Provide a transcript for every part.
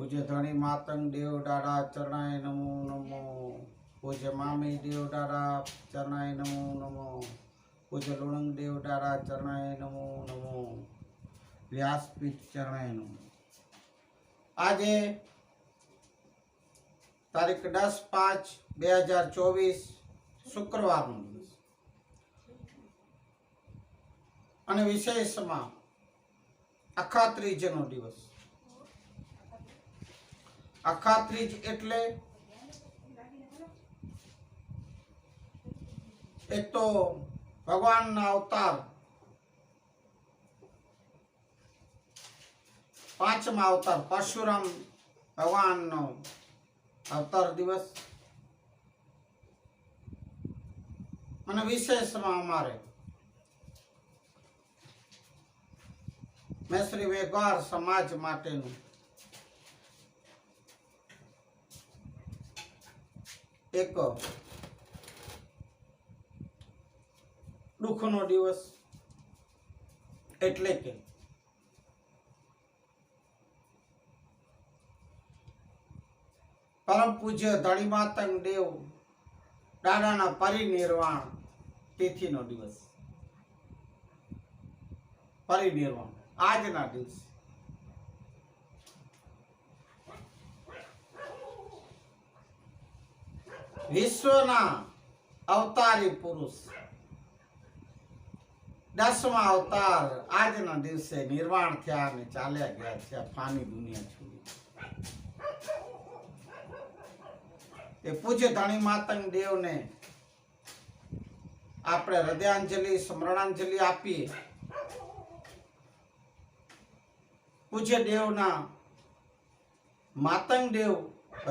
पूज्य धनी मातंग देव दादा चरणाय नमो नमो। पूज्य मामी देव दादा चरणाय नमो नमो। पूज्य लुणंग देव दादा चरणाय नमो नमो। व्यासपीठ चरणाय नमो। आज तारीख 10/5/2024 शुक्रवार અને વિશેષમાં અખાત્રીજનો દિવસ। અખાત્રીજ એટલે એક તો ભગવાનના અવતાર, પાંચમા અવતાર પરશુરામ ભગવાનનો અવતાર દિવસ અને વિશેષમાં અમારે મેશ્રી વેગવાર સમાજ માટેનું એક દુઃખનો દિવસ, એટલે કે પરમ પૂજ્ય ધણી માતંગ દેવ દાદાના પરિનિર્વાણ તિથિનો દિવસ। પરિનિર્વાણ આજના દિવસે વિશ્વના અવતારી પુરુષ 10મા અવતાર આજના દિવસે નિર્વાણ થયા અને ચાલ્યા ગયા છે ફાની દુનિયા છોડી। એ પૂજ્ય ધણી માતંગ દેવને આપણે હૃદયાંજલિ સ્મરણાંજલિ આપીએ। પૂજ્ય દેવના માતંગ દેવ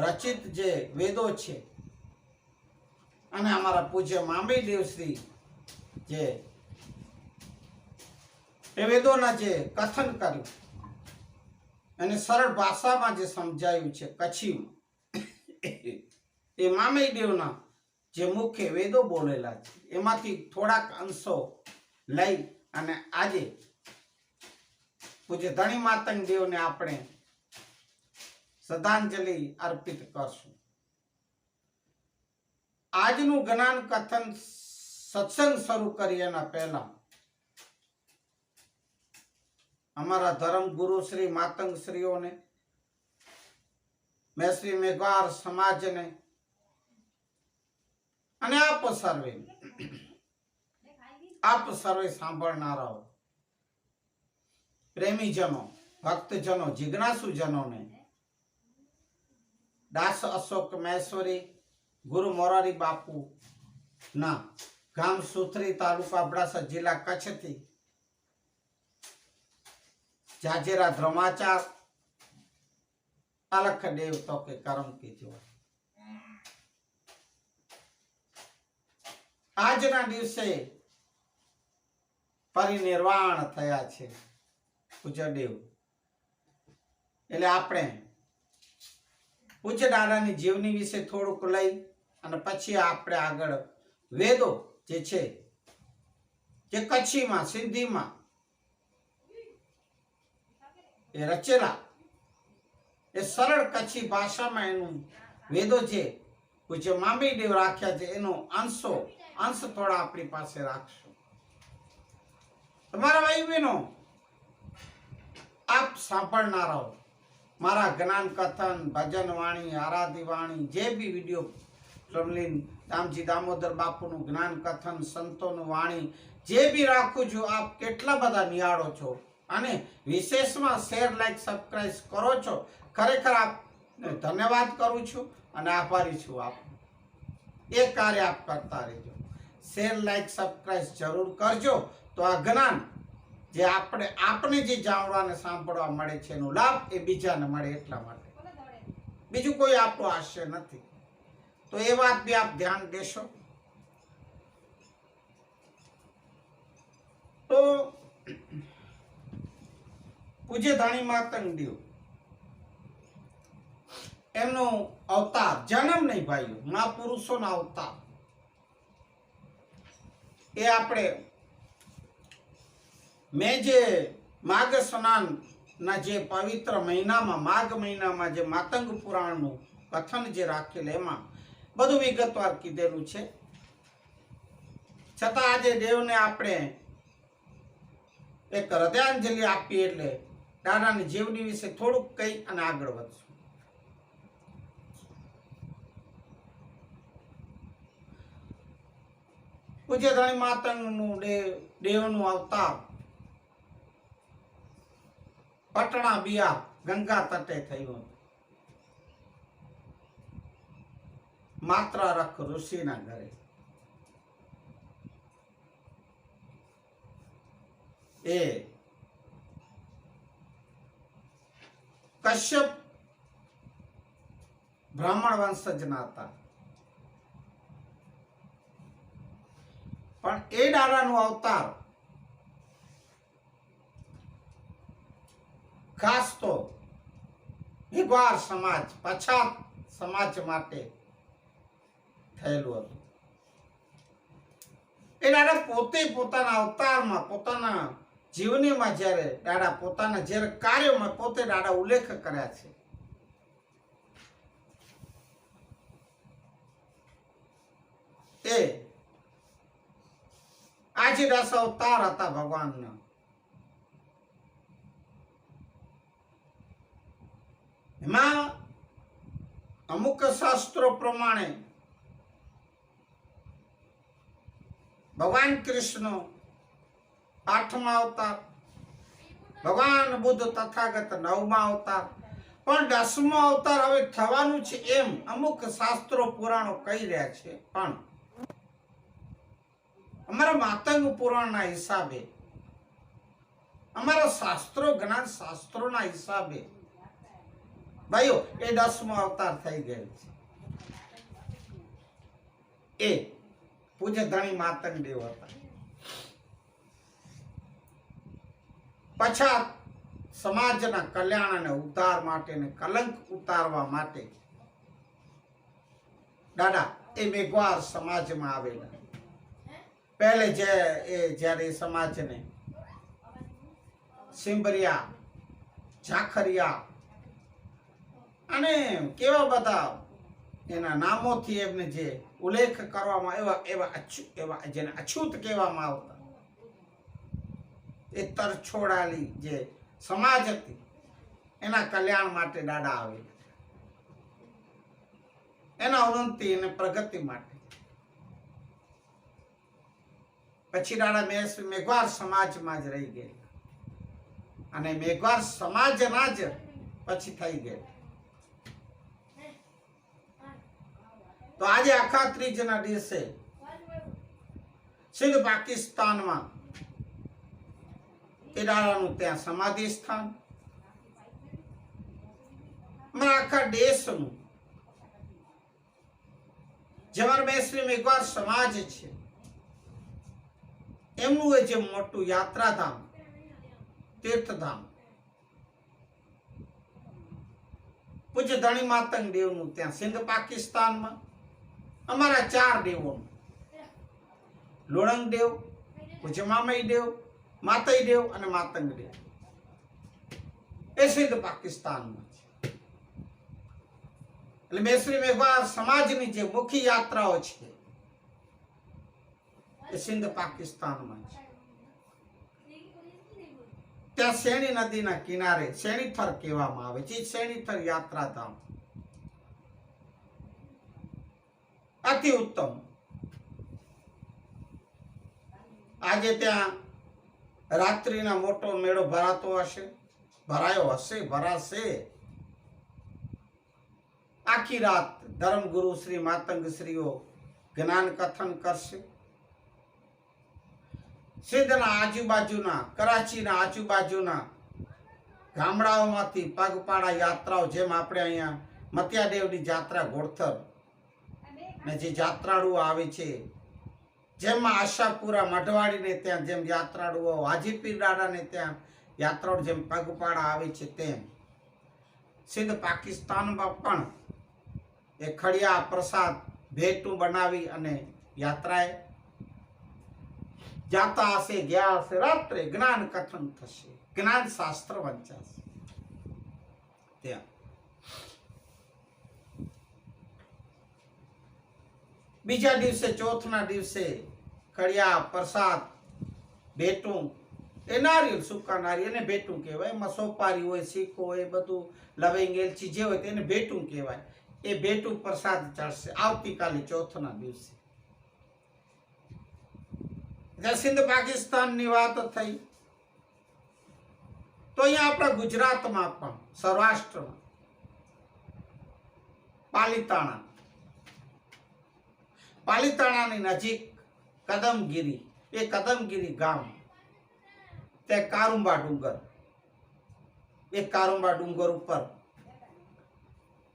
રચિત જે વેદો છે અને અમારા પૂજ્ય મામી દેવશ્રી જે એ વેદોના જે કથન કર્યું અને સરળ ભાષામાં જે સમજાયું છે કચ્છીમાં, એ મામી દેવના જે મુખ્ય વેદો બોલેલા છે એમાંથી થોડાક અંશો લઈ અને આજે પૂજ્ય ધણી માતંગ દેવને આપણે શ્રદ્ધાંજલિ અર્પિત કરશું। આજનું જ્ઞાન કથન સત્સંગ શરૂ કરીએ એના પહેલા અમારા ધર્મ ગુરુ શ્રી માતંગ શ્રીઓને, મેશ્રી મેઘવાર સમાજને અને આપ સર્વે સાંભળનારાઓ, પ્રેમીજનો, ભક્તજનો, જિજ્ઞાસુજનોને દાસ અશોક મહેશ્વરી ગુરુ મોરારી બાપુ ના ગામ સુથરી તાલુકા અબડાસા જિલ્લા કચ્છથી જાજેરા ધ્રમાચાર અલખ દેવ તો કે કરમ કીજો। આજના દિવસે પરિનિર્વાણ થયા છે પૂજ્ય દેવ। એટલે આપણે પૂજ્ય દાદાની જીવની વિશે થોડુંક લઈ અને પછી આપણે આગળ વેદો જે છે જે કચ્છીમાં સિંધીમાં એ રચેલા એ સરળ કચ્છી ભાષામાં એનું વેદો છે પૂજ્ય મામી દેવ રાખ્યા છે એનો અંશ થોડા આપણી પાસે રાખશું। તમારા ભાઈ બહેનો, આપ સાંભળનારાઓ મારા જ્ઞાન કથન, ભજન વાણી, આરાધી વાણી જે બી વિડીયો પ્રમલીન દામજી દામોદર બાપુનું જ્ઞાન કથન, સંતોનું વાણી જે બી રાખું છું, આપ કેટલા બધા નિહાળો છો અને વિશેષમાં શેર, લાઈક, સબસ્ક્રાઇબ કરો છો। ખરેખર આપ ધન્યવાદ કરું છું અને આભારી છું। આપ એ કાર્ય આપ કરતા રહેજો। શેર, લાઈક, સબસ્ક્રાઇબ જરૂર કરજો તો આ જ્ઞાન જે આપણે જે જાણવાને સાંભળવા મળે છે એનો લાભ એ બીજાને મળે એટલા માટે, બીજું કોઈ આપણો આશય નથી। તો એ વાત બી આપ ધ્યાન દેશો। તો પૂજ્ય ધણી માતંગ દેવ એમનો અવતાર, જન્મ નહીં ભાઈઓ, મહાપુરુષોના અવતાર એ આપણે મેં જે માઘ સ્નાન ના જે પવિત્ર મહિનામાં માઘ મહિનામાં જે માતંગ પુરાણનું કથન જે રાખેલ એમાં બધું વિગતવાર કીધેલું છે. છતાં આજે દેવને આપણે એક હૃદયાંજલિ આપી એટલે દાદાની જીવની વિશે થોડુંક કહી અને આગળ વધશું. પૂજ્ય ધણી માતંગનું દેવનું અવતાર પટણા બિહાર ગંગા તટે થયું. માત્ર રખ ઋષિના ઘરે. એ કશ્યપ બ્રાહ્મણ વંશજના હતા, પણ એ દાદાનું અવતાર ખાસ તો વિગવાર સમાજ પછાત સમાજ માટે થયેલું હતું. એ દાદા પોતે પોતાના અવતારમાં પોતાના જીવનીમાં જ્યારે દાદા પોતાના જ્યારે કાર્યોમાં પોતે દાદા ઉલ્લેખ કર્યા છે. એ આજે 10 અવતાર હતા ભગવાનના. એમાં અમુક શાસ્ત્રો પ્રમાણે ભગવાન કૃષ્ણ 8મા અવતાર, ભગવાન બુદ્ધ તથાગત 9મા અવતાર, પણ 10મો અવતાર હવે થવાનું છે એમ અમુક શાસ્ત્રો પુરાણો કહી રહ્યા છે. પણ અમારા માતંગ પુરાણના હિસાબે, અમારા શાસ્ત્રો જ્ઞાન શાસ્ત્રોના હિસાબે ભાઈઓ એ 10મો અવતાર થઈ ગયેલ છે. એ પૂજ્ય ધણી માતંગ દેવ હતા. પછાત સમાજના કલ્યાણ અને ઉદ્ધાર માટે ને કલંક ઉતારવા માટે દાદા એ મેઘવાર સમાજમાં આવેલા. પહેલે જ્યારે સમાજને સિંબરિયા, ઝાખરિયા અને કેવા બધા એના નામોથી એમને જે ઉલ્લેખ કરવામાં એવા જેને અછૂત કહેવામાં આવતા, એ તરછોડાયેલી જે સમાજ હતી એના કલ્યાણ માટે દાદા આવેલા, એના ઉન્નતિ અને પ્રગતિ માટે. પછી દાદા મેઘવાર સમાજમાં જ રહી ગયેલા અને મેઘવાર સમાજના જ પછી થઈ ગયેલા. તો આજે આખા ત્રીજના દિવસે સિંધ પાકિસ્તાનમાં એ દાદાનું ત્યાં સમાધિ સ્થાન, અમારા આખા દેશનું જેમાં મેઘવાર સમાજ છે એમનું એ જે મોટું યાત્રાધામ, તીર્થધામ પૂજ્ય ધણી માતંગ દેવનું ત્યાં સિંધ પાકિસ્તાનમાં અમારા 4 દેવોનું, લુણંગ દેવ, પૂજ્ય મામઈ દેવ, માતઈ દેવ અને માતંગ દેવ, એ સિંધ પાકિસ્તાનમાં છે. એટલે મેશ્રી મેઘવાર સમાજની જે મુખ્ય યાત્રાઓ છે એ સિંધ પાકિસ્તાનમાં છે. ત્યાં શેણી નદીના કિનારે શેણીથર કહેવામાં આવે છે. શેણીથર યાત્રાધામ અતિ ઉત્તમ. આજે ત્યાં રાત્રિના મોટો મેળો ભરાતો હશે, ભરાયો હશે, ભરાશે. આખી રાત ધર્મગુરુ શ્રી માતંગ શ્રીઓ જ્ઞાન કથન કરશે. સિંધના આજુબાજુના, કરાચીના આજુબાજુના ગામડાઓમાંથી પગપાળા યાત્રાઓ, જેમ આપણે અહીંયા મતિયાદેવની જાત્રા ઘોડથર ને જે યાત્રાળુઓ આવે છે, જેમાં આશાપુરા મઢવાડીને ત્યાં જેમ યાત્રાળુઓ, હાજીપીર દાદાને ત્યાં યાત્રાળુ જેમ પગપાળા આવે છે, તેમ સિંધ પાકિસ્તાનમાં પણ એ ખડિયા પ્રસાદ ભેટું બનાવી અને યાત્રાએ જાતા હશે, ગયા હશે. રાત્રે જ્ઞાન કથન થશે, જ્ઞાન શાસ્ત્ર વંચાશે. ત્યાં બીજા દિવસે ચોથના દિવસે કડિયા પ્રસાદ ભેટું એ નારિયેળ સૂકા નારિયેળ એને ભેટું કહેવાય. એમાં સોપારી હોય, સિક્કો હોય, બધું લવિંગ એલચી જે હોય તેને ભેટું કહેવાય. એ ભેટું પ્રસાદ ચડશે આવતીકાલે ચોથના દિવસે. સિંધ પાકિસ્તાનની વાત થઈ તો અહીંયા આપણા ગુજરાતમાં પણ સૌરાષ્ટ્રમાં પાલીતાણાની નજીક કદમગીરી, એ કદમગીરી ગામ, તે કારુંબા ડુંગર, એ કારુંબા ડુંગર ઉપર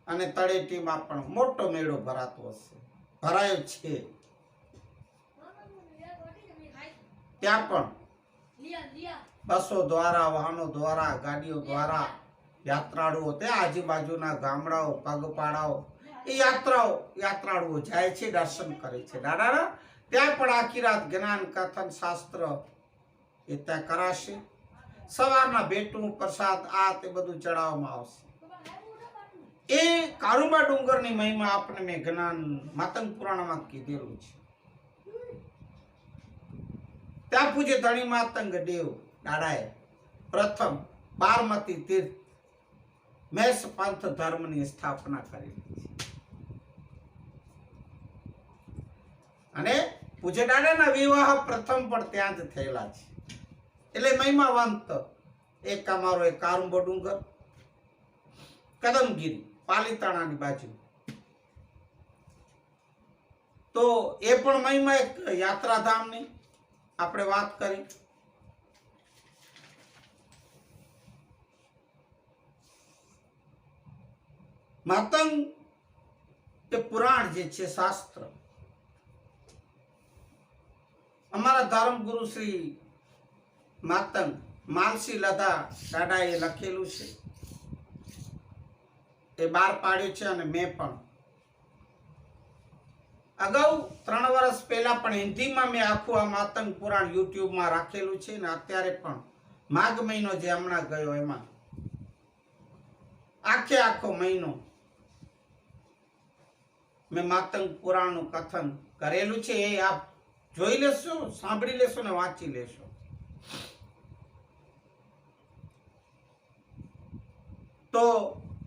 અને તળેટીમાં પણ મોટો મેળો ભરાતો હશે, ભરાયો છે. ત્યાં પણ બસો દ્વારા, વાહનો દ્વારા, ગાડીઓ દ્વારા યાત્રાળુઓ, તે આજુબાજુના ગામડાઓ, પગપાળાઓ, એ યાત્રાળુઓ જાય છે, દર્શન કરે છે દાદાના. ત્યાં પણ આખી રાત જ્ઞાન કથન શાસ્ત્ર એ ત્યાં કરાશે. સવારના ભેટું પ્રસાદ આ તે બધું ચડાવવામાં આવશે. એ કારુંબા ડુંગરની મહિમા આપણે મેં જ્ઞાન માતંગ પુરાણમાં કીધેલું છે. ત્યાં પૂજ્ય ધણી માતંગ દેવ દાદાએ પ્રથમ બારમતી તીર્થ મેષ પંથ ધર્મની સ્થાપના કરેલી છે. અને પૂજ્ય દાદાના વિવાહ પ્રથમ પણ ત્યાં જ થયેલા છે. એટલે મહિમાવંત એક અમારો એક કારુંબો ડુંગર, કદમગીરી પાલીતાણાની બાજુ, તો એ પણ મહિમા એક યાત્રાધામની આપણે વાત કરી. માતંગ એ પુરાણ જે છે, શાસ્ત્ર, અમારા ધર્મગુરુ શ્રી માતંગ માલસી લધા દાદાએ લખેલું છે, એ બહાર પાડ્યું છે. અને મેં પણ અગાઉ 3 વર્ષ પહેલા પણ હિન્દીમાં મેં આખું આ માતંગ પુરાણ યુટ્યુબમાં રાખેલું છે. ને અત્યારે પણ માઘ મહિનો જે હમણાં ગયો એમાં આખો મહિનો મેં માતંગ પુરાણનું કથન કરેલું છે. એ આપ જોઈ લેશો, સાંભળી લેશો ને વાંચી લેશો. તો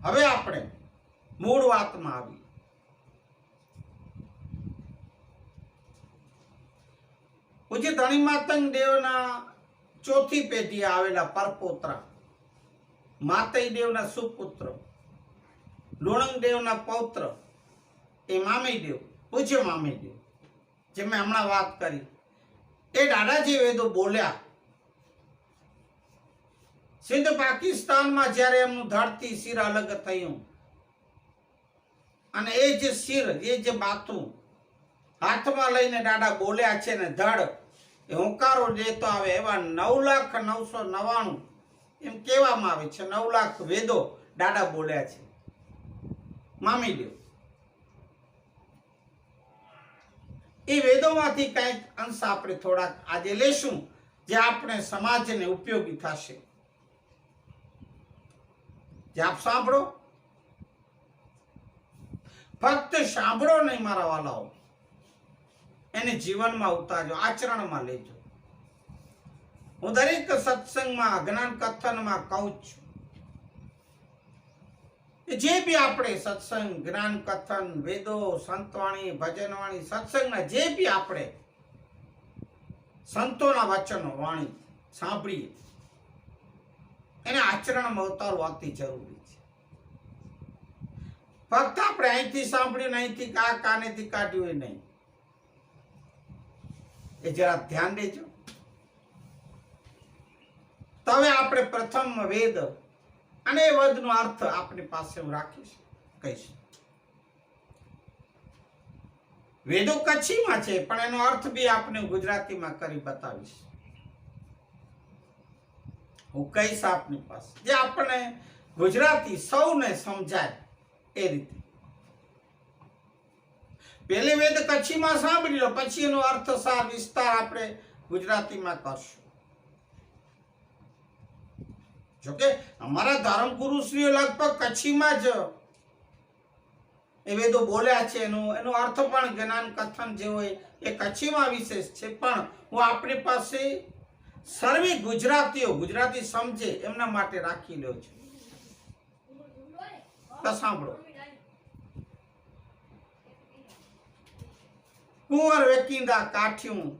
હવે આપણે મૂળ વાતમાં આવી. પૂજ્ય ધણી માતંગ દેવના ચોથી પેઢીએ આવેલા પરપોત્રા, માતઈ દેવના સુપુત્ર, લુણંગ દેવના પૌત્ર, એ મામી દેવ, પૂજ્ય મામી દેવ, જે મેં હમણાં વાત કરી, એ દાદાજી વેદો બોલ્યા. સિંધ પાકિસ્તાનમાં જ્યારે એમનું ધડથી શિર અલગ થયું અને એ જે શિર, એ જે માથું હાથમાં લઈને દાદા બોલ્યા છે ને ધડ એ હોંકારો દેતો આવે એવા 9,999 એમ કહેવામાં આવે છે, 9 લાખ વેદો દાદા બોલ્યા છે મામી દેવ. એ વેદોમાંથી કંઈક અંશ આપણે થોડાક આજે લેશું, જે આપણે સમાજને ઉપયોગી થશે. જે આપ સાંભળો, ફક્ત સાંભળો નહીં મારા વાલાઓ, એને જીવનમાં ઉતારજો, આચરણમાં લેજો. હું દરેક સત્સંગમાં, જ્ઞાન કથનમાં કહું છું, જે બી આપણે સત્સંગ, જ્ઞાન કથન, વેદો, સંતવાણી, ભજનવાણી, સત્સંગના જે બી આપણે સંતોના વચનો, વાણી સાંભળીએ, એને આચરણમાં ઉતારવું અતિ જરૂરી છે. ફક્ત આપણે અહીંથી સાંભળ્યું, અહીંથી કાનેથી કાઢ્યું એ નહીં. એ જરા ધ્યાન દેજો. તો હવે આપણે પ્રથમ વેદ અને એ વેદનો અર્થ આપણી પાસે હું રાખીશ, કહીશ. વેદો કચ્છીમાં છે, પણ એનો અર્થ બી આપણે ગુજરાતીમાં કરી બતાવીશ. હું કહીશ આપની પાસે, જે આપણે ગુજરાતી સૌને સમજાય એ રીતે. પહેલે વેદ કચ્છીમાં સાંભળી લો, પછી એનો અર્થ સાર વિસ્તાર આપણે ગુજરાતીમાં કરશું. જોકે અમારા ધર્મગુરુશ્રીઓ લગભગ કચ્છીમાં જ એ વેદો બોલ્યા છે. એનો અર્થ પણ જ્ઞાન કથન જે હોય એ કચ્છીમાં વિશેષ છે. પણ હું આપણી પાસે સર્વે ગુજરાતીઓ ગુજરાતી સમજે એમના માટે રાખી લ્યો છું. તો સાંભળો. કુંવર વેકીંદા કાઠ્યું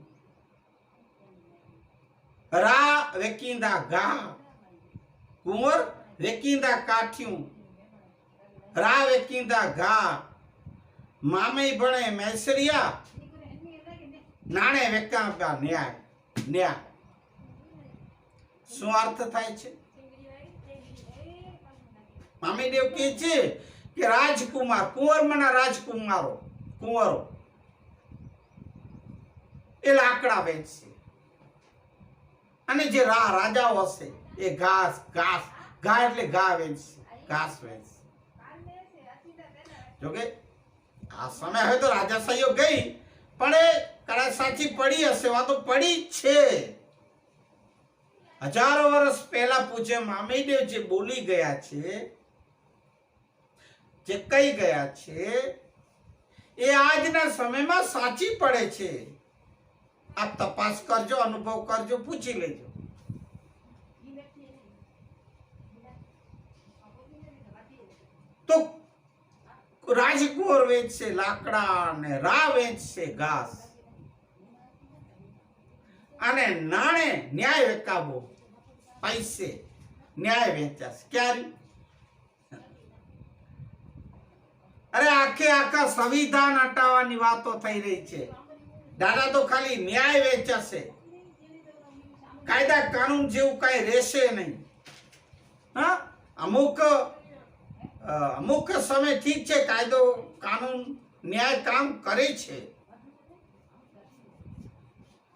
રા વેકીંદા ગા. કુંવર વેકીંદા કાઠ્યું રા વેકીંદા ઘા. મામે ભણે મેસરિયા નાણે વેકાંબા ન્યાય. ન્યાય શું અર્થ થાય છે? મામીદેવ કહે છે કે રાજકુમાર, કુંવરમાંના રાજકુમારો, કુંવરો એ લાકડા વેચશે અને જે રાજાઓ હશે એ ઘાસ ઘાસ ઘા એટલે ઘા વેચશે, ઘાસ વેચશે. જોકે આ સમય હવે તો રાજાશાહીઓ ગઈ, પણ એ કદાચ સાચી પડી હશે. વાતો પડી છે. હજારો વર્ષ પહેલા પૂજ્ય મામીદેવ જે બોલી ગયા છે, જે કહી ગયા છે, એ આજના સમયમાં સાચી પડે છે. આપ તપાસ કરજો, અનુભવ કરજો, પૂછી લેજો. તો રાજકુંવર વેચશે લાકડા ને રા વેચશે ઘાસ અને નાણે ન્યાય વેચાવો. પૈસે ન્યાય વેચાશે. ક્યારે? અરે આખે આખા સંવિધાન હટાવવાની વાતો થઈ રહી છે. દાદા તો ખાલી ન્યાય વેચાશે, કાયદા કાનૂન જેવું કઈ રહેશે નહીં. હા, અમુક સમય ઠીક છે, કાયદો કાનૂન ન્યાય કામ કરે છે,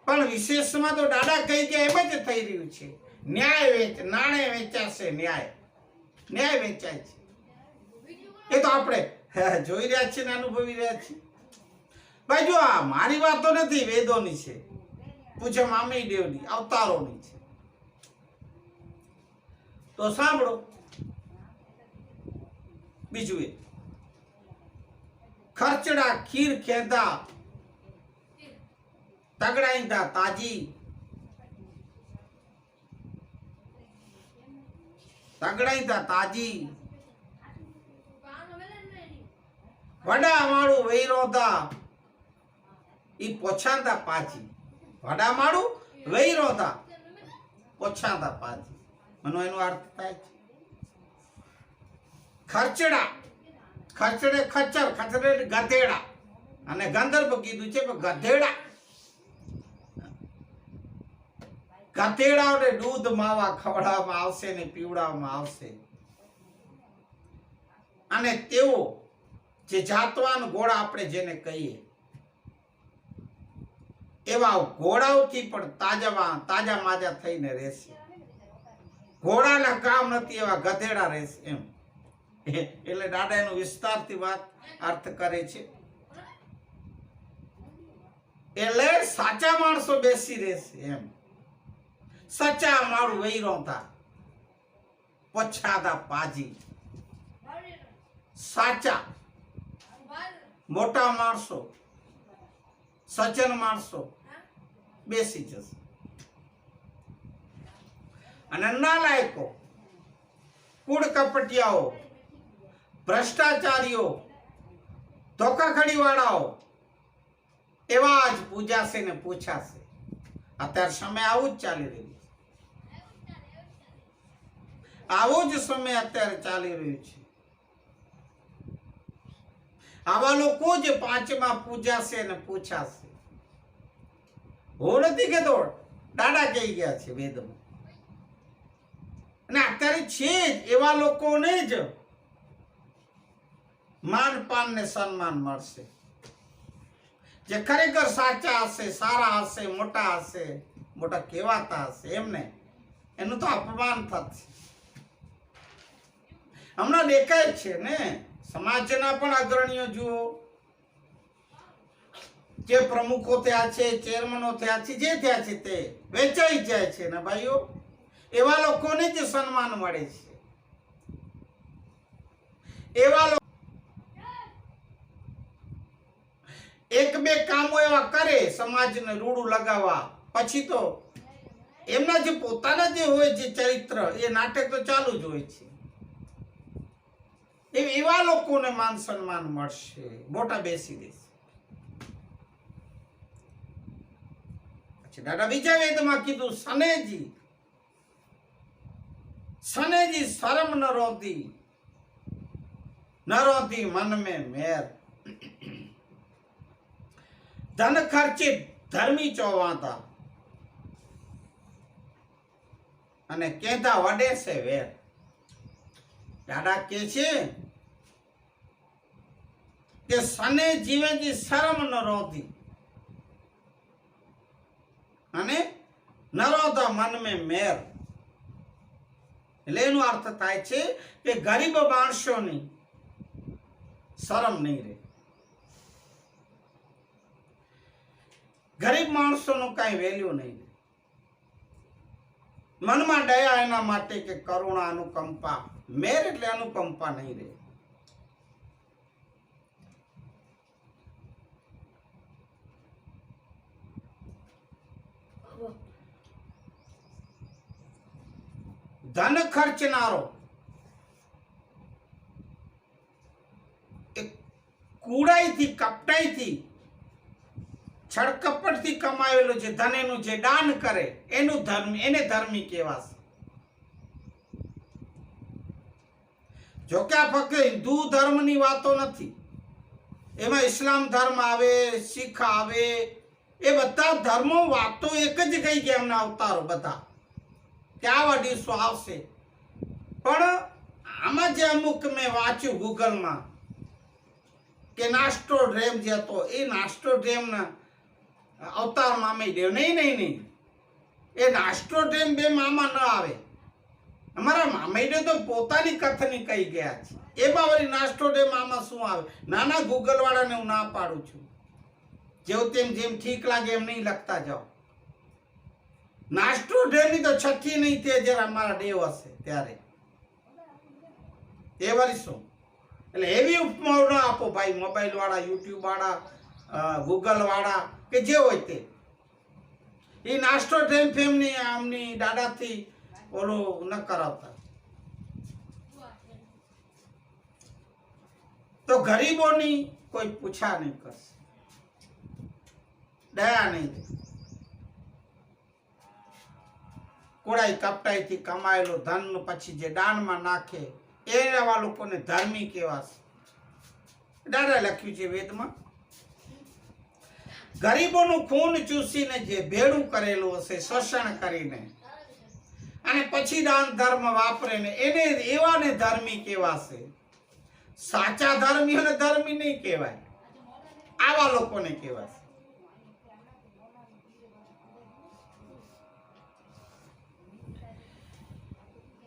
પણ વિશેષમાં તો દાદા કહી ગયા એમ જ થઈ રહ્યું છે. ન્યાય નાણે વેચાશે. ન્યાય વેચાય છે. એ તો આપણે જોઈ રહ્યા છીએ ને અનુભવી રહ્યા છીએ. ભાઈ જો આ મારી વાતો નથી, વેદોની છે, પૂજ્ય મામીદેવની અવતારોની છે. તો સાંભળો. બીજું એ ખર્ચડા ખીર ખેદા તગડાઈંદા તાજી. તગડાઈંદા તાજી વડા માળું વૈરોદા ઈ પોછાંદા પાજી. વડા માળું વૈરોદા પોછાંદા પાજી. એનો અર્થ થાય છે ખર્ચડા. ખર્ચડે ખચ્ચર, ખચ્ચરે ગધેડા, અને ગંધર્વ કીધું છે પણ ગધેડા. ગધેડાઓને દૂધ માવા ખવડાવવામાં આવશે ને પીવડાવવામાં આવશે. અને તેઓ જે જાતવાન ઘોડા આપણે જેને કહીએ એવા ઘોડાઓથી પણ તાજા માજા થઈને રહેશે. ઘોડાના કામ નથી એવા ગધેડા રહેશે એમ. એટલે દાદા એનું વિસ્તારથી વાત અર્થ કરે છે. એટલે સાચા માણસો બેસી રહેશે એમ. સચા માળું વૈરોતા પછાદા પાજી. સાચા મોટા માણસો, સજ્જન માણસો બેસી જશે. અને નાલાયકો, કૂડ કપટિયાઓ, ભ્રષ્ટાચારીઓ, ધોખાખડી વાળાઓ એવા જ પૂજાશે ને પૂછાશે. અત્યારે સમય આવું જ ચાલી રહ્યું છે. આવો જ સમય અત્યારે ચાલી રહ્યું છે. આવા લોકો જ પાંચમાં પૂજાશે ને પૂછાશે. હું નથી કહેતો, દાદા કહી ગયા છે વેદમાં. અને અત્યારે છે જ એવા લોકોને જ માન પાન ને સન્માન મળશે. જે ખરેખર સાચા હશે, સારા હશે, મોટા હશે, મોટા કહેવાતા હશે, એમને એનું તો અપમાન થશે. હમણાં દેખાય છે ને, સમાજના પણ અગ્રણીઓ જુઓ, જે પ્રમુખો થયા છે, ચેરમેનો થયા છે, જે થયા છે તે વેચાઈ જાય છે ને ભાઈઓ. એવા લોકોને જ સન્માન મળે છે. એવા લોકો એક બે કામો એવા કરે સમાજને રૂડું લગાવવા, પછી તો એમના જે પોતાના જે હોય છે ચરિત્ર, એ નાટક તો ચાલુ જ હોય છે. એવા લોકોને માન સન્માન મળશે, મોટા બેસી દેશે. દાદા બીજા વેદમાં કીધું, સનેજી શરમ ન રોતી મન में મેર. ધન ખર્ચે ધર્મી ચોવાતા અને કેતા વડે છે વેર. દાદા કે છે કે સને જીવેજી શરમ ન રોતી અને નરોતા મન में મેર. એટલે એનો અર્થ થાય છે કે ગરીબ માણસોની શરમ નહીં રહે, ગરીબ માણસોનું કઈ વેલ્યુ નહીં રહે. મનમાં દયા એના માટે કે કરુણા, અનુકંપા, મેર એટલે અનુકંપા નહીં રહે. ધન ખર્ચનારો કુડાઈથી, કપટાઈથી, છળકપટથી કમાયેલું છે ધન, એનું જે દાન કરે એનું ધર્મ, એને ધર્મી કહેવાશે. જો કે આ ફક્ત હિન્દુ ધર્મની વાતો નથી, એમાં ઇસ્લામ ધર્મ આવે, શીખ આવે, એ બધા ધર્મો વાતો એક જ કહી ગયા એમના અવતારો બધા, કે આવા દિવસો આવશે. પણ આમાં જે અમુક મેં વાંચ્યું ગૂગલમાં કે નાસ્ટોડ્રેમ જે હતો, એ નાસ્ટોડ્રેમના અવતાર મામેદેવ, નહીં, એ નાસ્ટોડ્રેમ બે મામા ન આવે. અમારા મામેદેવ તો પોતાની કથની કહી ગયા છે, એમાં વળી નાસ્ટોડ્રેમ મામા શું આવે? નાના ગૂગલ વાળાને હું ના પાડું છું, જેવું તેમ જેમ ઠીક લાગે એમ નહીં લખતા જાઓ. નાસ્ટોડ્રેમની તો છઠ્ઠી નહીં તે જરા અમારા દેવ હશે ત્યારે, એ વળી શું? એટલે એવી ઉપમાઓ ન આપો ભાઈ, મોબાઈલ વાળા, યુટ્યુબ વાળા, ગૂગલ વાળા કે જે હોય તે. એ નાસ્ટોડ્રેમ ફેમની આમની દાદાથી ઓલું ન કરાવતા. તો ગરીબોની કોઈ પૂછા નહીં કરશે, દયા નહીં. કોડાઈ કપટાઈથી કમાયેલું ધન પછી જે દાનમાં નાખે એવા લોકોને ધર્મી કહેવાશે. દાદા લખ્યું છે વેદમાં, ગરીબોનું ખૂન ચૂસીને જે ભેડું કરેલું હશે શોષણ કરીને, અને પછી દાન ધર્મ વાપરે ને એને એવાને ધર્મી કહેવાશે. સાચા ધર્મીઓને ધર્મી નહીં કહેવાય, આવા લોકોને કહેવાશે.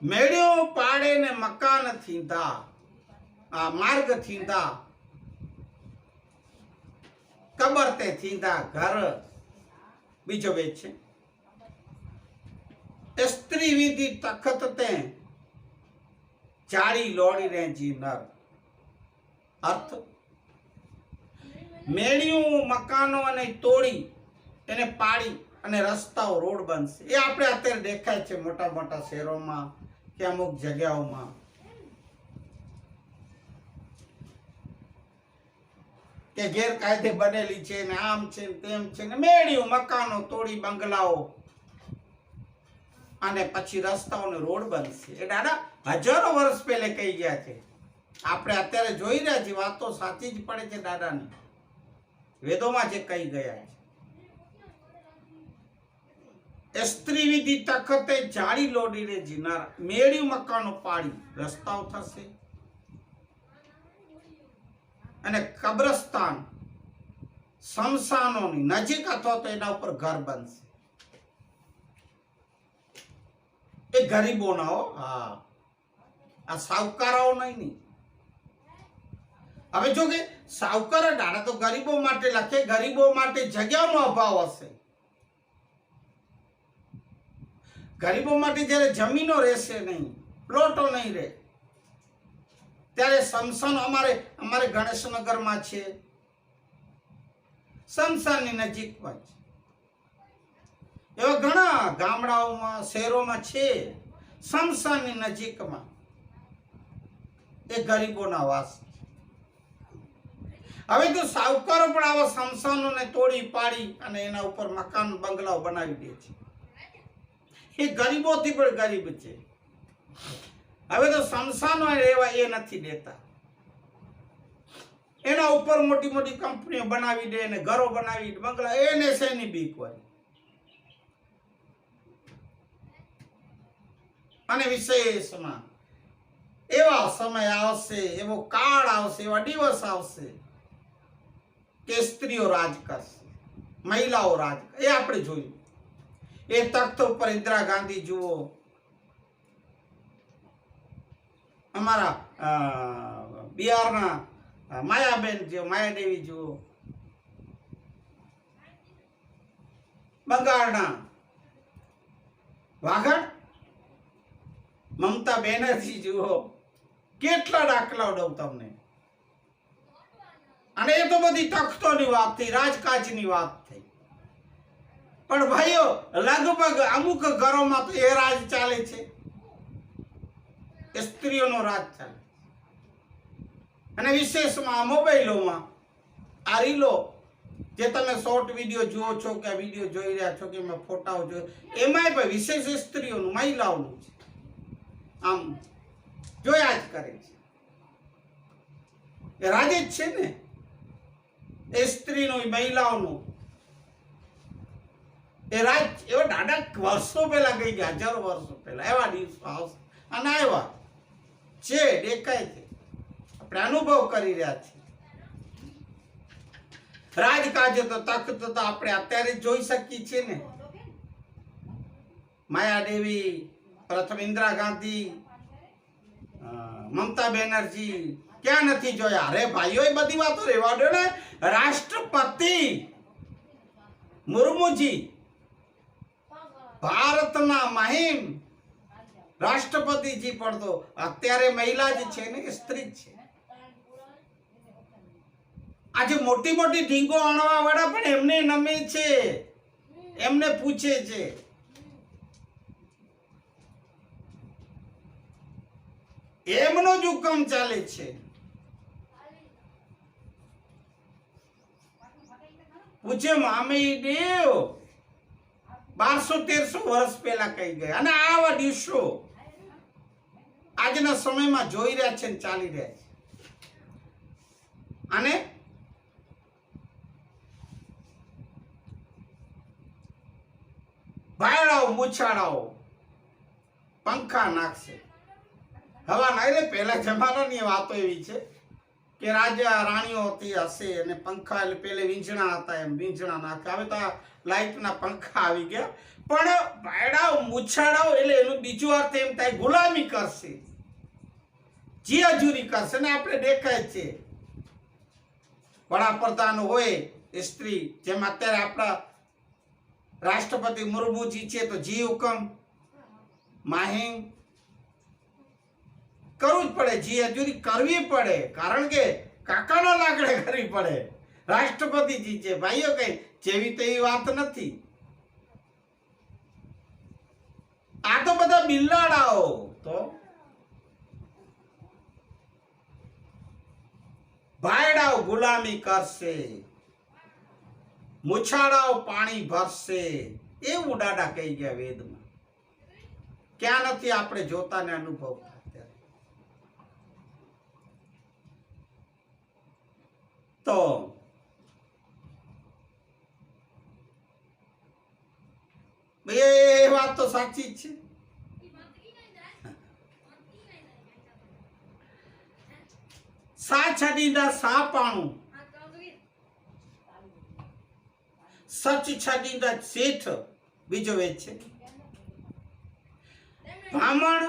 મેળ્યો પાડે ને મકાન થીંધા, આ માર્ગ થીંધા, કબર તે થીંધા ઘર. બીજો વેદ છે, સ્ત્રી વિધિ તખત તે ચારી લોડી રે જી નર. અર્થ, મેળ્યું મકાનો અને તોડી એને પાડી અને રસ્તાઓ, રોડ બનશે. એ આપણે અત્યારે દેખાય છે મોટા મોટા શહેરોમાં કે અમુક જગ્યાઓમાં. કે ગેરકાયદે બનેલી છે ને આમ છે ને તેમ છે ને, મેળ્યું મકાનો તોડી બંગલાઓ અને પછી રસ્તાઓ ને રોડ બનશે. એ દાદા હજારો વર્ષ પહેલે કહી ગયા છે. આપણે અત્યારે જોઈ રહ્યા છીએ, વાતો સાચી જ પડે છે દાદાની, વેદોમાં જે કહી ગયા છે. સ્ત્રી વિધિ તખતે જાળી લોડીને જીનાર, મેળ્યું મકાનો પાડી રસ્તાઓ થશે, અને કબ્રસ્તાન શમશાનોની નજીક અથવા તો એના ઉપર ઘર બનશે. એ ગરીબોના હો, હા, આ સાવકારો નહીં. હવે જો કે સાવકાર દાડા તો ગરીબો માટે લખે, ગરીબો માટે જગ્યાનો અભાવ હશે, ગરીબો માટે જ્યારે જમીનો રહેશે નહીં, પ્લોટો નહીં રહે, ત્યારે સ્મશાન અમારે ગણેશનગરમાં છે, સ્મશાનની નજીકમાં છે. એવા ઘણા ગામડાઓમાં શહેરોમાં છે, સ્મશાનની નજીકમાં એ ગરીબોના વાસ. હવે તો સાવકારો પણ આવા સ્મશાનોને તોડી પાડી અને એના ઉપર મકાન બંગલાઓ બનાવી દે છે. એ ગરીબોથી પણ ગરીબ છે. હવે તો સ્મશાનો રહેવા એ નથી દેતા, એના ઉપર મોટી મોટી કંપનીઓ બનાવી દે ને ઘરો બનાવી બંગલા, એને શેની બીક હોય. અને વિશેષમાં એવા સમય આવશે, એવો કાળ આવશે, એવા દિવસ આવશે કે સ્ત્રીઓ રાજ કરશે, મહિલાઓ રાજ કરશે. એ આપણે જોયું. એ તખ્ત ઉપર ઇન્દિરા ગાંધી જુઓ, અમારા બિહારના માયાબેન જુઓ, માયાદેવી જુઓ, બંગાળના વાઘણ મમતા બેનર્જી જુઓ. કેટલા દાખલાઓ દઉં તમને. અને એ તો બધી તખ્તોની વાત થઈ, રાજકાજની વાત થઈ. પણ ભાઈઓ, લગભગ અમુક ઘરોમાં તો એ રાજ ચાલે છે, સ્ત્રીઓનો રાજ ચાલે. અને વિશેષમાં મોબાઈલોમાં આ રીલો જે તમે શોર્ટ વિડીયો જુઓ છો કે વિડીયો જોઈ રહ્યા છો કે મેં ફોટાઓ જોયો, એમાંય પણ વિશેષ સ્ત્રીઓનું, મહિલાઓનું છે. આમ જોયા જ કરે છે. એ રાજ જ છે ને, એ સ્ત્રીનું, મહિલાઓનું એ રાજ. એવા દાદા વર્ષો પહેલા ગઈ ગયા, હજારો વર્ષો પહેલા એવા દિવસો આવશે. અને આવ્યા છે, દેખાય છે, આપણે અનુભવ કરી રહ્યા છીએ. રાજકાજ તો તખ્ત તો આપણે અત્યારે જોઈ શકીએ છીએ ને. માયાદેવી, પ્રથમ ઇન્દિરા ગાંધી, મમતા બેનર્જી, ક્યાં નથી જોયા? અરે ભાઈઓ, એ બધી વાતો રહેવા દો ને. રાષ્ટ્રપતિ મુર્મુજી, ભારતના મહિમ રાષ્ટ્રપતિજી પણ તો અત્યારે મહિલા જ છે ને, સ્ત્રી જ છે. આજે મોટી મોટી ઢીંગો અણવા વાળા પણ એમને નમે છે, એમને પૂછે છે. એમનો જ હુકમ ચાલે છે. પૂછે મામી દેવ 1200-1300 વર્ષ પહેલા કહી ગયા. અને આવા દિવસો આજના સમયમાં જોઈ રહ્યા છે, ચાલી રહ્યા છે. અને ભાયડાઓ, મૂછાડાઓ પંખા નાખશે. હવા ના. એટલે પહેલા જમાનાની વાતો એવી છે કે રાજા રાણીઓ હતી હશે અને પંખા, એટલે પેલે વીંછણા હતા, એમ વીંછણા નાખે. હવે તો લાઈટના પંખા આવી ગયા. પણ ભાયડાઓ, મૂછાડાઓ એટલે એનું બીજું અર્થ એમ થાય ગુલામી કરશે, જીયાજૂરી કરશે. ને આપણે દેખાય છે, વડાપ્રધાન હોય સ્ત્રી, જેમ અત્યારે આપણા રાષ્ટ્રપતિ મુર્મુજી છે, તો જી હુકમ માહિમ કરવું જ પડે, જીયાજૂરી કરવી પડે. કારણ કે કાકાનો લાકડે કરવી પડે. રાષ્ટ્રપતિજી છે ભાઈઓ, કઈ જેવી તેવી વાત નથી. આ તો બધા બિલ્લાડાઓ. તો ભાયડાઓ ગુલામી કરશે, મૂછાડાઓ પાણી ભરશે. એવું દાદા કહી ગયા વેદમાં. ક્યાં નથી આપણે જોતા ને અનુભવતા. તો એ વાત તો સાચી જ છે. સા છડીદા સા પાણું, સચ છડીદા શેઠ, બીજો વેદ છે. બ્રાહ્મણ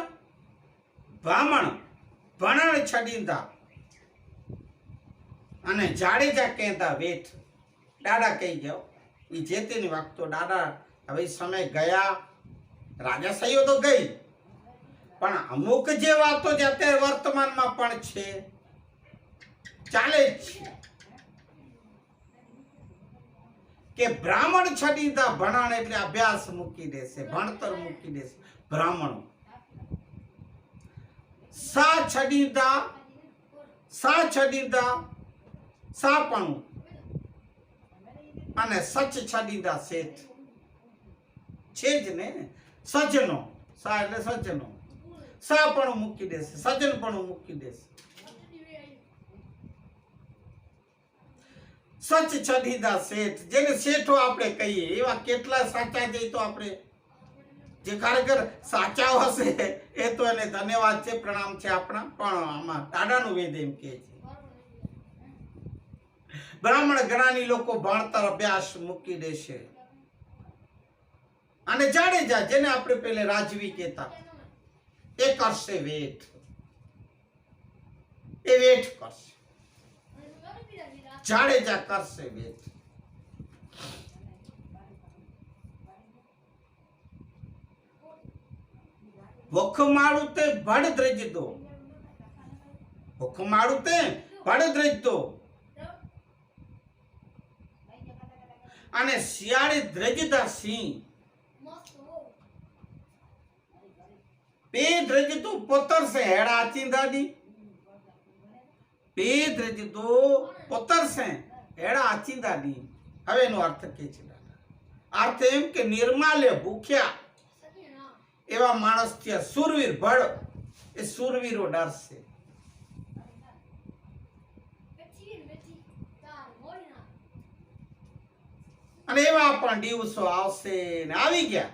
ભણણ છડીદા અને જાડેજા કહેતા વેઠ. દાદા કહી જાઓ. એ જે તેની વાત તો દાદા હવે સમય ગયા, રાજાશાહીઓ તો ગઈ, પણ અમુક જે વાતો જે અત્યારે વર્તમાનમાં પણ છે, ચાલે જ છે કે બ્રાહ્મણ છડીદા ભણાણ એટલે અભ્યાસ મૂકી દેશે, ભણતર મૂકી દેશે. બ્રાહ્મણો સા છડીદા સાપણું અને સચ છડીદા શેઠ છે જ ને. સજનો, સા એટલે સજનો, સાપણું મૂકી દેશે, સજનપણું મૂકી દેશે. સચ છડીદા શેઠ, જેને શેઠો આપણે કહીએ, એવા કેટલા સાચા છે તો આપણે જે ખરેખર સાચા હશે એ તો એને ધન્યવાદ છે, પ્રણામ છે આપણા. પણ આમાં દાદાનું વેદ એમ કહે છે બ્રાહ્મણ જ્ઞાની લોકો ભણતર અભ્યાસ મૂકી દેશે. અને જાડેજા, જેને આપણે પેલે રાજવી કહેતા, એ કરશે વેઠ, એ વેઠ કરશે. જાડેજા કરશે વેઠ. વખમાળું તે ભડ દ્રજતો, વખમાળું તે ભડ દ્રજતો અને શિયાળે દ્રજતા સિંહ. Pay દ્રજતો પોતરસે હેડા આચિંદાડી, pay દ્રજતો પોતરસે હેડા આચિંદાડી. હવે એનો અર્થ કે છે? અર્થ એમ કે નિર્માલ્ય ભૂખ્યા એવા માણસ થયા. સુરવીર ભડ, એ સુરવીરો ડરશે. અને એવા પણ દિવસો આવશે ને આવી ગયા.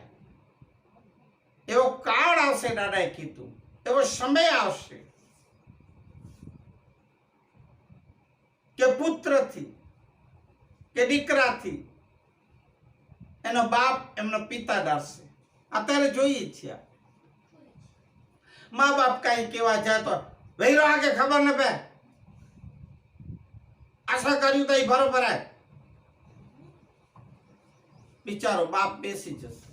એવો કાળ આવશે, દાદાએ કીધું, એવો સમય આવશે કે પુત્રથી કે દીકરાથી એનો બાપ એમનો પિતા ડરશે. અત્યારે જોઈએ છીએ મા બાપ કઈ કેવા જાય તો વૈરો આગે ખબર ન પે, આશા કર્યું તો બરોબર હે, બિચારો બાપ બેસી જશે,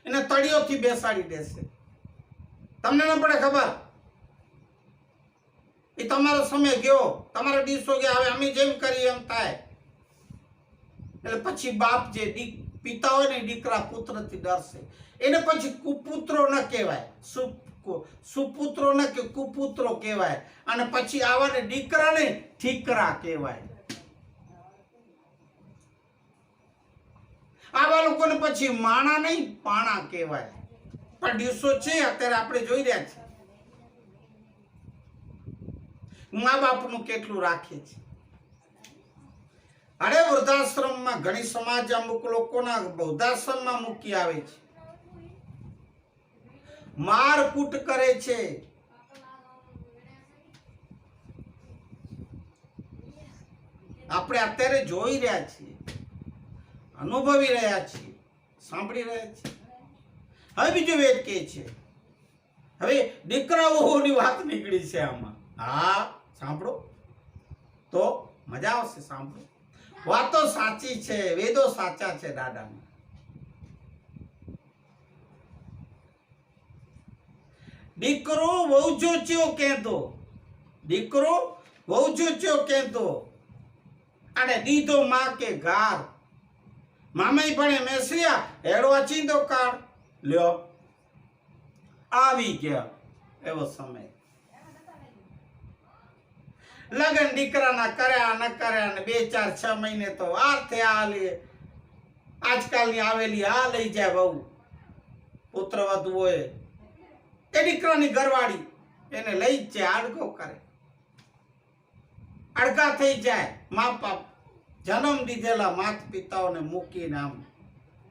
એને તળિયોથી બેસાડી દેશે. તમને ન પડે ખબર, એ તમારો સમય ગયો, તમારો દિવસો ગયા, હવે અમે જેમ કરીએ એમ થાય. એટલે પછી બાપ જે પિતા હોય ને દીકરા પુત્રથી ડરશે. એને પછી કુપુત્રો ન કહેવાય, સુપુત્રો ન કે કુપુત્રો કહેવાય. અને પછી આવાને દીકરાને ઠીકરા કહેવાય. આવા લોકોને પછી માણા નહીં પાણા કહેવાય. પણ દિવસો છે અત્યારે આપણે જોઈ રહ્યા છીએ, મા બાપનું કેટલું રાખે છે. અરે વૃદ્ધાશ્રમમાં ઘણી સમાજ અમુક લોકોના વૃદ્ધાશ્રમમાં મૂકી આવે છે, મારકૂટ કરે છે. આપણે અત્યારે જોઈ રહ્યા છીએ, અનુભવી રહ્યા છીએ, સાંભળી રહ્યા છીએ. હવે બીજું વેદ કે છે, હવે દીકરાઓની વાત નીકળી છે આમાં. હા સાંભળો તો મજા આવશે. સાંભળો, વાતો સાચી છે, વેદો સાચા છે દાદાના. દીકરો વહુ જોચ્યો કહેતો, દીકરો વહુ જોચ્યો કહેતો અને દીધો માં કે ગાર. મામાઈ ભણે મેસરિયા હેડો અચીંદો કાળ લ્યો. આવી ગયા એવો સમય. લગન દીકરાના કર્યા ન કર્યા ને 2-4-6 મહિને તો આર્થે આ લે. આજકાલની આવેલી આ લઈ જાય બહુ પુત્ર વધુ હોય એ દીકરાની ઘરવાળી એને લઈ જ જાય, આડગો કરે, અડગા થઈ જાય. મા બાપ જન્મ દીધેલા માત પિતાઓને મૂકીને આમ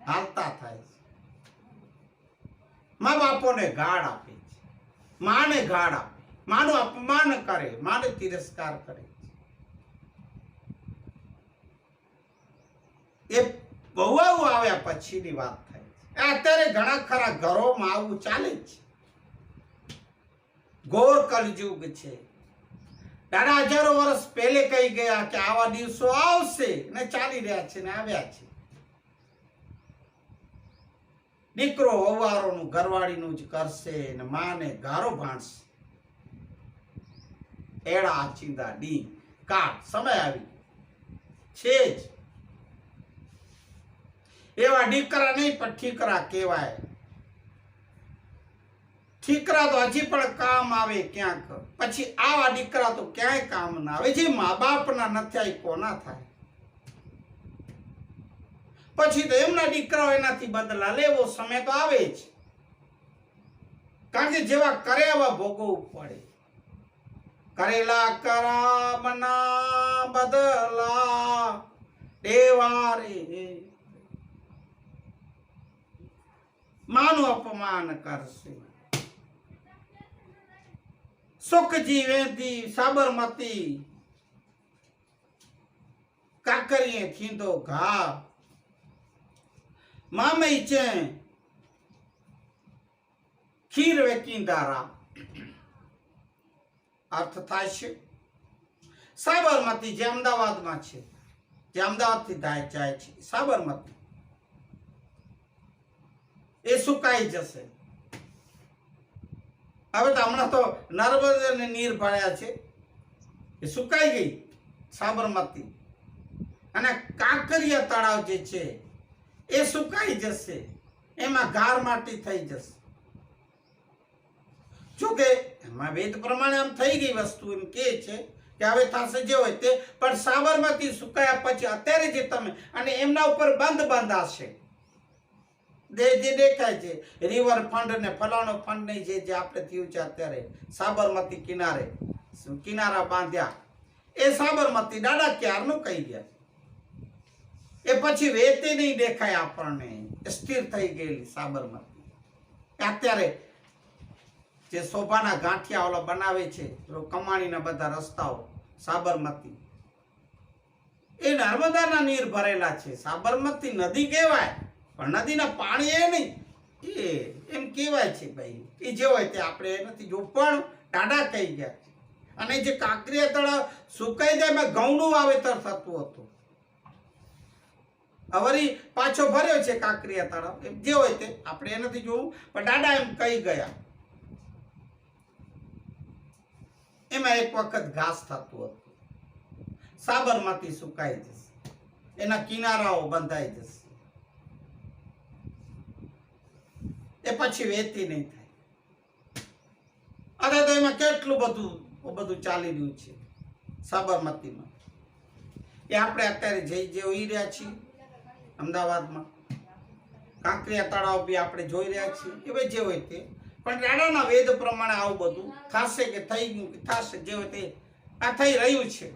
હાલતા થાય છે. મા બાપોને ગાળ આપે છે, માને ગાળ આપે, માનું અપમાન કરે, માને તિરસ્કાર કરે. એ બહુ આવ્યા પછીની વાત થાય છે. અત્યારે ઘણા ખરા ઘરોમાં આવું ચાલે છે. ઘોર કલયુગ છે. દાદા હજારો વર્ષ પહેલે કહી ગયા કે આવા દિવસો આવશે ને ચાલી રહ્યા છે ને આવ્યા છે. દીકરો વવારોનું ઘરવાળીનું જ કરશે ને માને ગારો ભાણશે. એડા આચીંદા ડી કાળ સમય આવી છે જ. એવા દીકરા નહીં પણ ઠીકરા કહેવાય. ઠીકરા તો હજી પણ કામ આવે ક્યાંક, પછી આવા દીકરા તો ક્યાંય કામ ના આવે. જે મા બાપના નથી આવી કોના થાય? પછી તો એમના દીકરાઓ એનાથી બદલા લેવો સમય તો આવે જ. કારણ કે જેવા કરે એવા ભોગવવું પડે. કરેલા કરમના બદલા દેવા રે. માનું અપમાન કરશે. સુખજી વેતી સાબરમતી કાકરીએ થીંદો ઘા. મામઈ છે ખીર વેકીંદારા. અર્થ થાય છે સાબરમતી જે અમદાવાદમાં છે, જે અમદાવાદથી જાય છે સાબરમતી, એ સુકાઈ જશે. હવે તો હમણાં તો નર્મદાને નીર ભર્યા છે, એ સુકાઈ ગઈ સાબરમતી. અને કાંકરિયા તળાવ જે છે એ સુકાઈ જશે, એમાં ગાર માટી થઈ જશે. જોકે એમાં વેદ પ્રમાણે આમ થઈ ગઈ વસ્તુ, એમ કે છે કે હવે થશે જે હોય તે. પણ સાબરમતી સુકાયા પછી અત્યારે જે તમે અને એમના ઉપર બંધ બંધાશે. જે દેખાય છે રિવર ફંડ ને ફલાણો ફંડ નહીં, જે આપણે થયું છે અત્યારે સાબરમતી કિનારે કિનારા બાંધ્યા, એ સાબરમતી દાડા ક્યારનું કહી ગયા. એ પછી વેતે નહીં દેખાય આપણને, સ્થિર થઈ ગયેલી સાબરમતી. અત્યારે જે શોભાના ગાંઠિયા ઓલા બનાવે છે કમાણીના બધા રસ્તાઓ, સાબરમતી એ નર્મદાના નીર ભરેલા છે. સાબરમતી નદી કહેવાય પણ નદીના પાણી એ નહીં, એ એમ કહેવાય છે ભાઈ. એ જે હોય તે આપણે નથી જોવું, પણ ટાઢા કહી ગયા. અને જે કાંકરિયા તળાવ સુકાઈ જાય એમાં ઘઉંનું વાવેતર થતું હતું. વળી પાછો ભર્યો છે કાંકરિયા તળાવ, એમ જે હોય તે આપણે એ નથી જોવું, પણ દાદા એમ કહી ગયા. એમાં એક વખત ઘાસ થતું હતું. સાબરમતી સુકાઈ જશે, એના કિનારાઓ બંધાઈ જશે, એ પછી વેતી નહીં થાય. અરે તો એમાં કેટલું બધું ચાલી રહ્યું છે સાબરમતીમાં. એ આપણે અત્યારે જોઈ રહ્યા છીએ અમદાવાદમાં. કાંકરિયા તળાવ બી આપણે જોઈ રહ્યા છીએ. એ ભાઈ જે હોય તે, પણ દાદાના વેદ પ્રમાણે આવું બધું થશે કે થઈ ગયું કે થશે, જે હોય તે આ થઈ રહ્યું છે.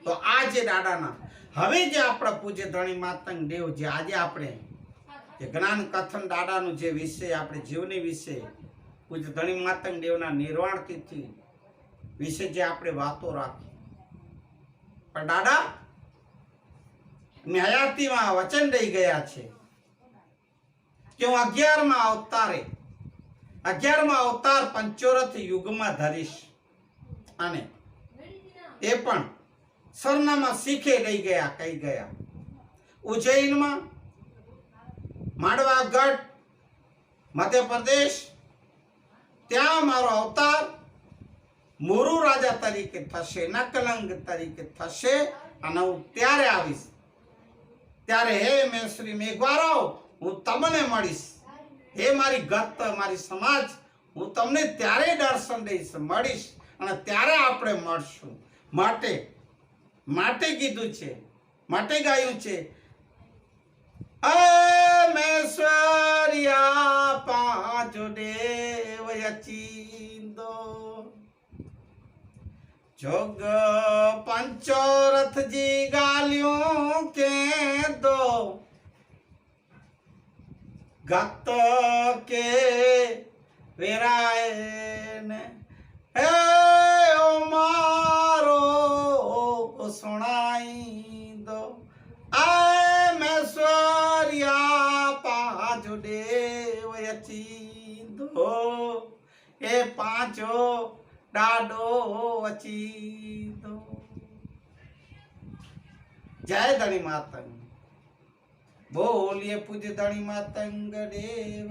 તો આ જે દાદાના હવે જે આપણા પૂજ્ય ધણી માતંગ દેવ જે આજે આપણે જે જ્ઞાન કથન દાદાનું જે વિષય આપણે જીવની વિશે પૂજ્ય ધણી માતંગ દેવના નિર્વાણ તિથિ વિશે જે આપણે વાતો રાખી, પણ દાદા હયાતીમાં વચન દઈ ગયા છે કે હું 11મા અવતાર પંચોરથ યુગમાં ધરીશ. અને એ પણ સરનામા શીખે લઈ ગયા, કહી ગયા ઉજ્જૈનમાં, માંડવાગઢ મધ્યપ્રદેશ, ત્યાં મારો અવતાર મુરુ રાજા તરીકે થશે, નકલંગ તરીકે થશે. અને હું ત્યારે આવીશ, ત્યારે હે મેં શ્રી મેઘવારાઓ હું તમને મળીશ. હે મારી ગત મારી સમાજ, હું તમને ત્યારે દર્શન દઈશ, મળીશ, અને ત્યારે આપણે મળશું. માટે કીધું છે, માટે ગાયું છે મેશ્વર્યા પાંચો દેવ યચિંદો જોગ પંચોરથજી ગાલ્યું કે દો ગત કે વેરાય ને હે ઓ મારો સુણાઈ દો આ મેશ્વર્યા પાંચો દેવ યચિંદો એ પાંચો દાડો વચિંદો. જય ધણી માતંગ. बोलिए पूज्य धनी मातंग देव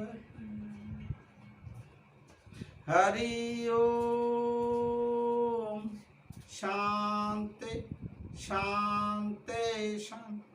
हरि ओम। शांति शांति शांति।